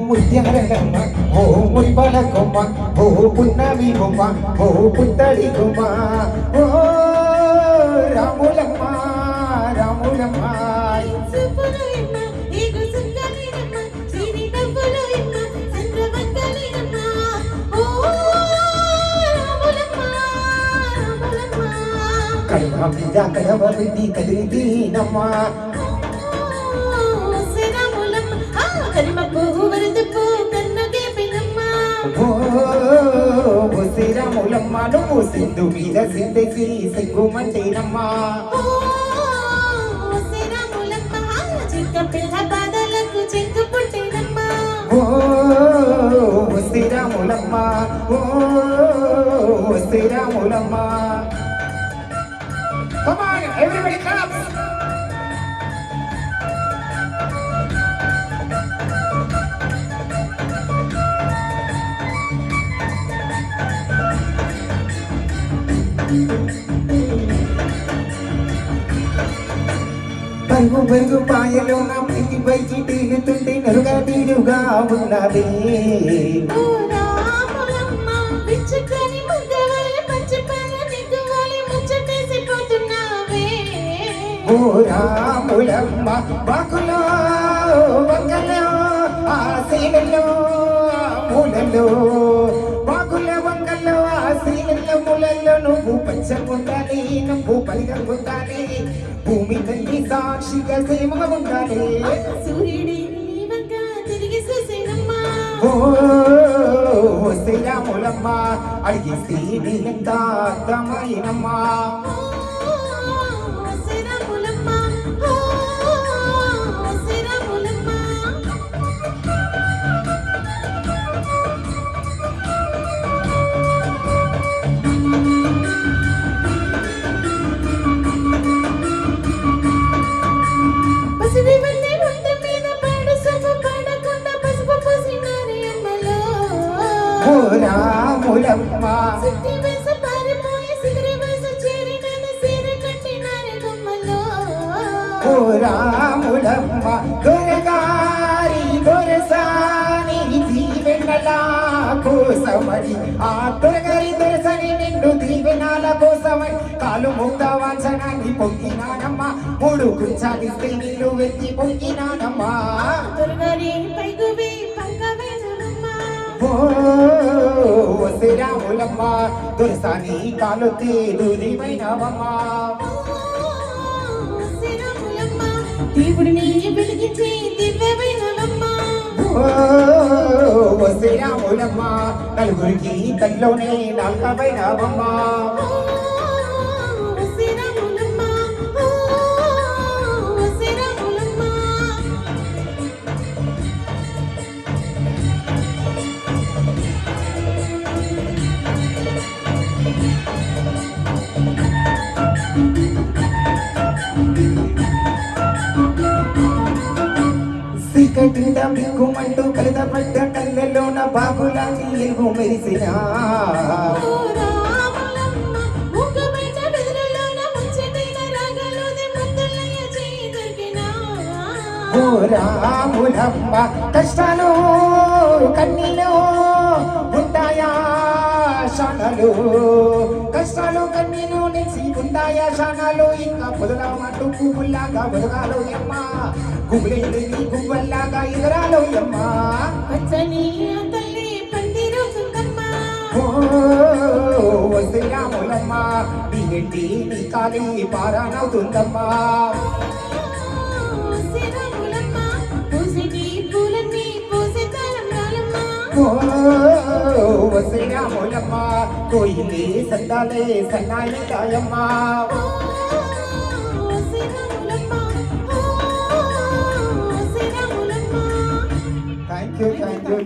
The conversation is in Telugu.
ముత్యాలమ్మ ఓ మురిపల కొమ్మ ఓ పున్నమి బొమ్మ ఓ పుత్తడి కొమ్మ ఓ రాములమ్మ రాములమ్మ కడుమ మీద కడవ పెట్టి కదిలితీనమ్మ శ్రీరాములమ్మ నువ్వు సింధు మీద సింధేసి సిగ్గుమంటేనమ్మా శ్రీరాములమ్మ ఓ Sriramulamma Come on, everybody clap! పరుగు పరుగు పాయలో నా పైకి పైకి తేలుతుంటే నరుగా తీరుగా ఉన్నది ఓ రాములమ్మ బాకులో వంగలో ఆ సీనలో మూలలో బాకుల వంగలో ఆ సీనల మూలలో నువ్వు పంచముండాలి నువ్వు పలిగొండాలి భూమి తల్లి సాక్షిగా సేమగా ఉండాలి సూర్యుడి తిరిగి చూసేనమ్మా ఓ శ్రీరాములమ్మ అడిగిస్తే నీలంత అర్థమైనమ్మా రాములమ్మ ఓ రాములమ్మ దొరగారి దొరసాని దీవెనలా కోసమని ఆ దొరగారి దొరసని నిండు దీవెనాల కోసమని కాలు ముక్త వాంఛనాన్ని పొంగినానమ్మ మూడు గుంచాలిస్తే నీళ్ళు వెతికి పొంగినానమ్మా దొరగారి పైగువి ఓ శ్రీరాములమ్మ దొరసాని కాలుతే దూరిమైనవమ్మా దేవుడిని వెలిగించి దివ్యమైనవమ్మా ఓ శ్రీరాములమ్మ నలుగురికి కల్లోనే నాలుకమైనవమ్మా కటిండ మిక్కుమంటూ కలద పడ్డ కళ్ళలోన బాగులాంటి ఎలుగు మెరిసిన ఓ రాములమ్మ కష్టాలు కన్నీలు ఉంటాయా శానాలు కష్టాలు కన్నీలు నిలిచి ఉంటాయా శానాలు ఇంకా పొదలమంటూ పువ్వుల్లాగా బొదగాలో అమ్మ గుబులేని గువ్వల్లాగా ఎగరాలో అమ్మ పచ్చని తల్లి పందిరుకుందమ్మ ఓ శ్రీరాములమ్మ నీ ఎంటి నీ కాలి పారానవుతుందమ్మా ఓ శ్రీరాములమ్మ కోయిలే సందాలే సన్నాయి దాయమ్మా థ్యాంక్ యూ